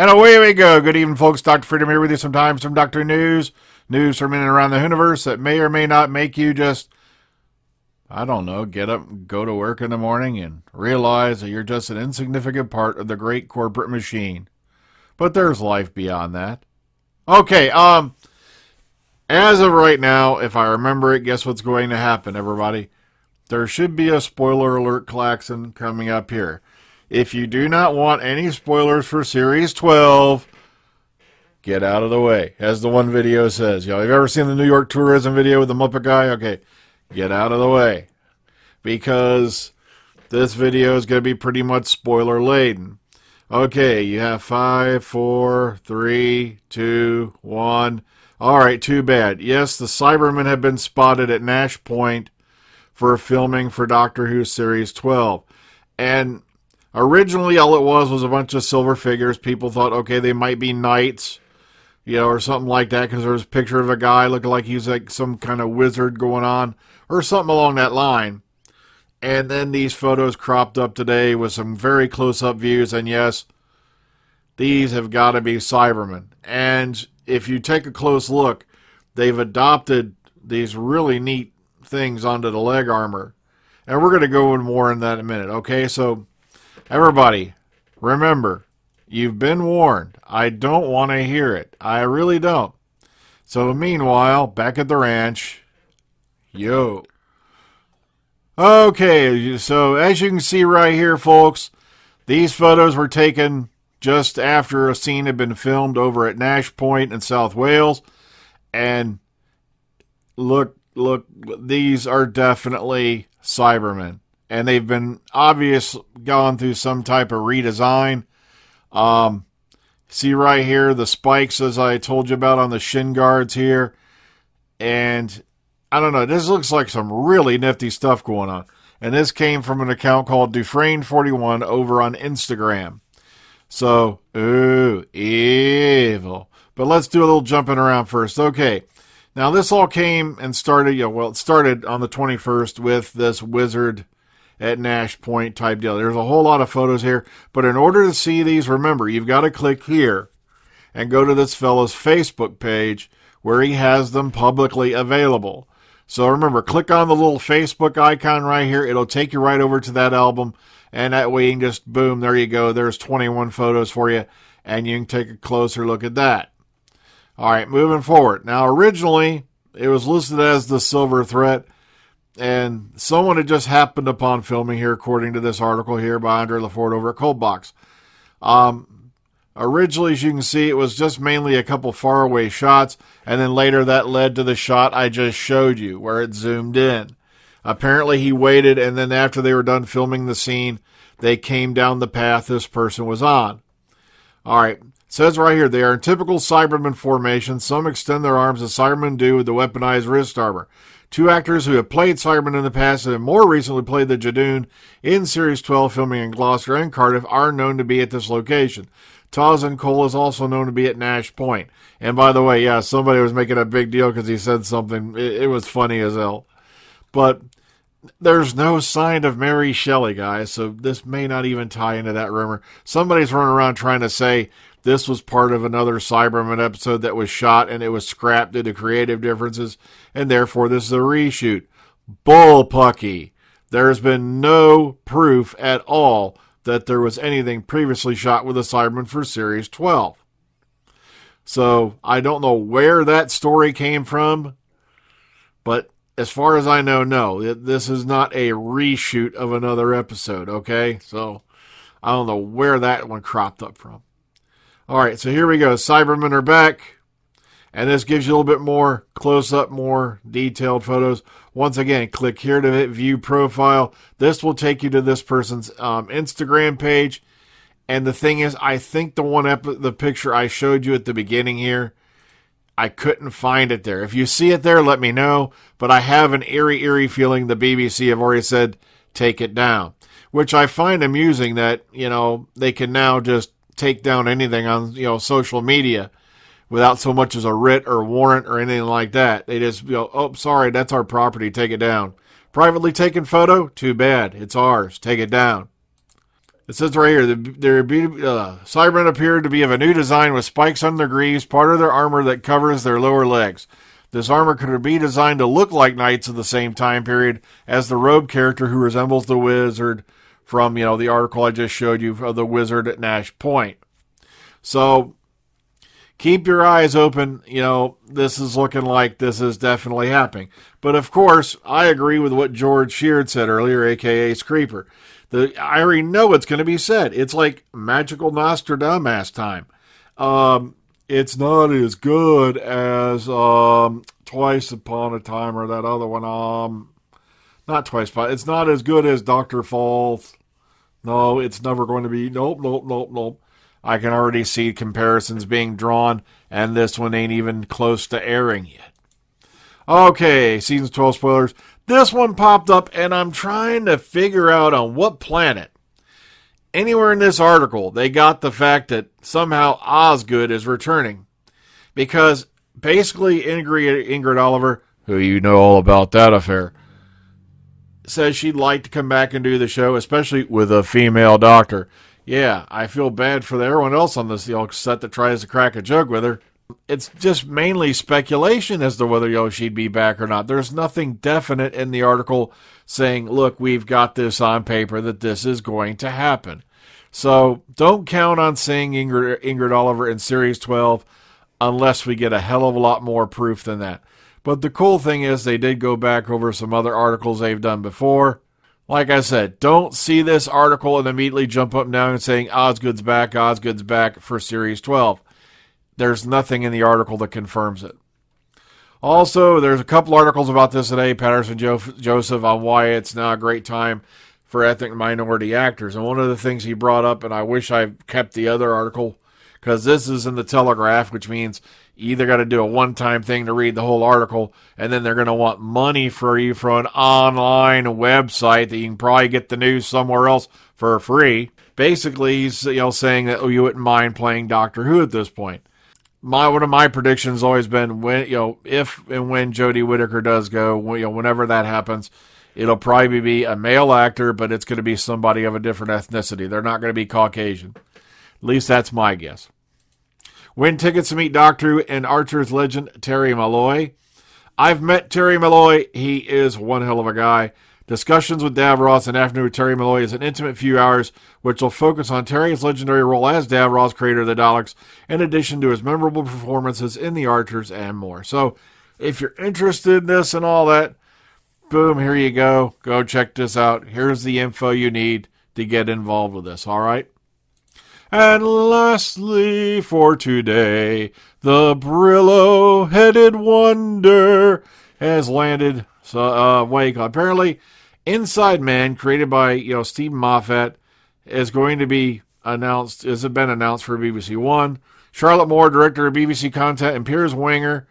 And away we go. Good evening, folks. Dr. Freedom here with you sometimes from Dr. News. News from in and around the universe that may or may not make you just, I don't know, get up and go to work in the morning and realize that you're just an insignificant part of the great corporate machine. But there's life beyond that. Okay, as of right now, if I remember it, guess what's going to happen, everybody? There should be a spoiler alert klaxon coming up here. If you do not want any spoilers for Series 12, get out of the way, as the one video says. You know, have you ever seen the New York tourism video with the Muppet guy? Okay, get out of the way, because this video is going to be pretty much spoiler-laden. Okay, you have 5, 4, 3, 2, 1. All right, too bad. Yes, the Cybermen have been spotted at Nash Point for filming for Doctor Who Series 12. And originally, all it was a bunch of silver figures. People thought, okay, they might be knights, you know, or something like that, because there was a picture of a guy looking like he's like some kind of wizard going on, or something along that line. And then these photos cropped up today with some very close-up views, and yes, these have got to be Cybermen. And if you take a close look, they've adopted these really neat things onto the leg armor. And we're going to go in more in that in a minute, okay? So, everybody, remember, you've been warned. I don't want to hear it. I really don't. So, meanwhile, back at the ranch, yo. Okay, so as you can see right here, folks, these photos were taken just after a scene had been filmed over at Nash Point in South Wales. And look, these are definitely Cybermen. And they've been gone through some type of redesign. See right here, the spikes, as I told you about on the shin guards here. And I don't know, this looks like some really nifty stuff going on. And this came from an account called Dufresne41 over on Instagram. So, ooh, evil. But let's do a little jumping around first. Okay, now this all came and started, it started on the 21st with this wizard at Nash Point type deal. There's a whole lot of photos here, but in order to see these, remember, you've got to click here and go to this fellow's Facebook page where he has them publicly available. So remember, click on the little Facebook icon right here. It'll take you right over to that album, and that way you can just, boom, there you go. There's 21 photos for you, and you can take a closer look at that. All right, moving forward. Now, originally, it was listed as the Silver Threat, and someone had just happened upon filming here, according to this article here by Andre LaForte over at Coldbox. Originally, as you can see, it was just mainly a couple faraway shots, and then later that led to the shot I just showed you, where it zoomed in. Apparently, he waited, and then after they were done filming the scene, they came down the path this person was on. All right. It says right here, they are in typical Cybermen formation. Some extend their arms as Cybermen do with the weaponized wrist armor. Two actors who have played Cybermen in the past and have more recently played the Jadoon in Series 12 filming in Gloucester and Cardiff are known to be at this location. Taz and Cole is also known to be at Nash Point. And by the way, yeah, somebody was making a big deal because he said something. It was funny as hell. But there's no sign of Mary Shelley, guys, so this may not even tie into that rumor. Somebody's running around trying to say this was part of another Cyberman episode that was shot and it was scrapped due to creative differences, and therefore this is a reshoot. Bullpucky. There's been no proof at all that there was anything previously shot with a Cyberman for Series 12. So I don't know where that story came from, but as far as I know, no. This is not a reshoot of another episode, okay? So I don't know where that one cropped up from. All right, so here we go. Cybermen are back. And this gives you a little bit more close-up, more detailed photos. Once again, click here to hit View Profile. This will take you to this person's Instagram page. And the thing is, I think the picture I showed you at the beginning here, I couldn't find it there. If you see it there, let me know. But I have an eerie feeling the BBC have already said, take it down. Which I find amusing that, they can now just take down anything on, social media without so much as a writ or warrant or anything like that. They just go, oh, sorry, that's our property, take it down. Privately taken photo? Too bad. It's ours. Take it down. It says right here, Cybermen appear to be of a new design with spikes on their greaves, part of their armor that covers their lower legs. This armor could be designed to look like knights of the same time period as the robe character who resembles the wizard from, the article I just showed you of the wizard at Nash Point. So keep your eyes open. This is looking like this is definitely happening. But of course, I agree with what George Sheard said earlier, aka Screeper. I already know what's going to be said. It's like magical Nostradamus time. It's not as good as Twice Upon a Time or that other one. Not Twice Upon. It's not as good as Dr. Falls. No, it's never going to be. Nope. I can already see comparisons being drawn, and this one ain't even close to airing yet. Okay, season 12 spoilers. This one popped up, and I'm trying to figure out on what planet. Anywhere in this article, they got the fact that somehow Osgood is returning. Because basically, Ingrid Oliver, who you know all about that affair, says she'd like to come back and do the show, especially with a female doctor. Yeah, I feel bad for everyone else on this set that tries to crack a joke with her. It's just mainly speculation as to whether she'd be back or not. There's nothing definite in the article saying, look, we've got this on paper that this is going to happen. So don't count on seeing Ingrid Oliver in Series 12 unless we get a hell of a lot more proof than that. But the cool thing is they did go back over some other articles they've done before. Like I said, don't see this article and immediately jump up and down and saying Osgood's back for Series 12. There's nothing in the article that confirms it. Also, there's a couple articles about this today, Paterson Joseph, on why it's now a great time for ethnic minority actors. And one of the things he brought up, and I wish I kept the other article, because this is in the Telegraph, which means you either got to do a one-time thing to read the whole article, and then they're going to want money for you for an online website that you can probably get the news somewhere else for free. Basically, he's saying that you wouldn't mind playing Doctor Who at this point. One of my predictions has always been if and when Jodie Whittaker does go, whenever that happens, it'll probably be a male actor, but it's going to be somebody of a different ethnicity. They're not going to be Caucasian. At least that's my guess. Win tickets to meet Doctor Who and Archer's legend Terry Molloy. I've met Terry Molloy. He is one hell of a guy. Discussions with Davros and Afternoon with Terry Molloy is an intimate few hours, which will focus on Terry's legendary role as Davros, creator of the Daleks, in addition to his memorable performances in The Archers and more. So, if you're interested in this and all that, boom, here you go. Go check this out. Here's the info you need to get involved with this, all right? And lastly for today, the Brillo-headed wonder has landed. Apparently, Inside Man, created by Steven Moffat, is going to be announced. Has been announced for BBC One. Charlotte Moore, director of BBC content, and Piers Winger.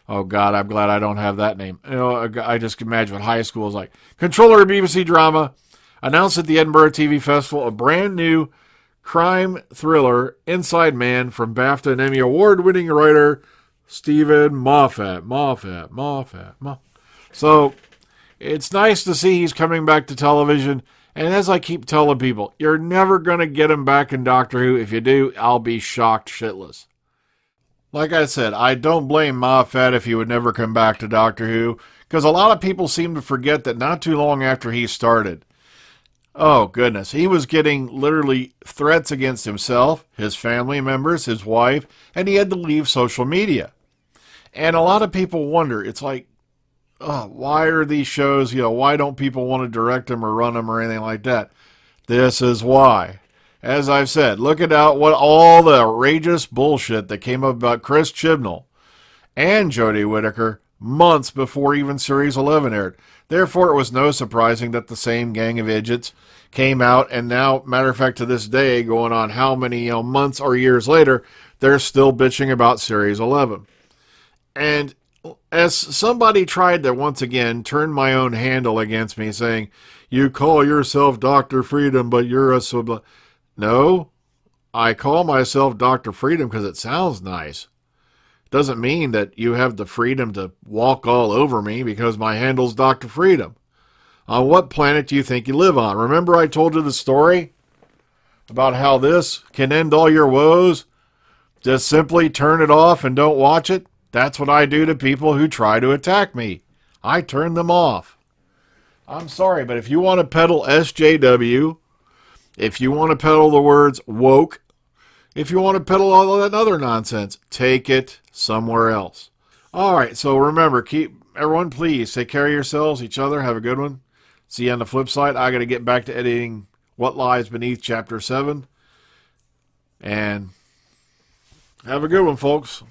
Oh God, I'm glad I don't have that name. I just can imagine what high school is like. Controller of BBC drama, announced at the Edinburgh TV Festival a brand new crime thriller, Inside Man, from BAFTA and Emmy award-winning writer Steven Moffat. So, it's nice to see he's coming back to television, and as I keep telling people, you're never going to get him back in Doctor Who. If you do, I'll be shocked shitless. Like I said, I don't blame Moffat if he would never come back to Doctor Who, because a lot of people seem to forget that not too long after he started, oh goodness, he was getting literally threats against himself, his family members, his wife, and he had to leave social media. And a lot of people wonder, it's like, why are these shows, why don't people want to direct them or run them or anything like that? This is why. As I've said, look at what all the outrageous bullshit that came up about Chris Chibnall and Jodie Whittaker months before even Series 11 aired. Therefore, it was no surprising that the same gang of idiots came out, and now, matter of fact, to this day, going on how many months or years later, they're still bitching about Series 11. And as somebody tried to once again turn my own handle against me, saying, you call yourself Dr. Freedom, but you're a... No, I call myself Dr. Freedom because it sounds nice. Doesn't mean that you have the freedom to walk all over me because my handle's Dr. Freedom. On what planet do you think you live on? Remember I told you the story? about how this can end all your woes, just simply turn it off and don't watch it. That's what I do to people who try to attack me. I turn them off. I'm sorry, but if you want to peddle SJW, if you want to peddle the words woke, if you want to peddle all that other nonsense, take it somewhere else. All right, so remember, everyone, please take care of yourselves, each other. Have a good one. See you on the flip side. I got to get back to editing What Lies Beneath Chapter 7. And have a good one, folks.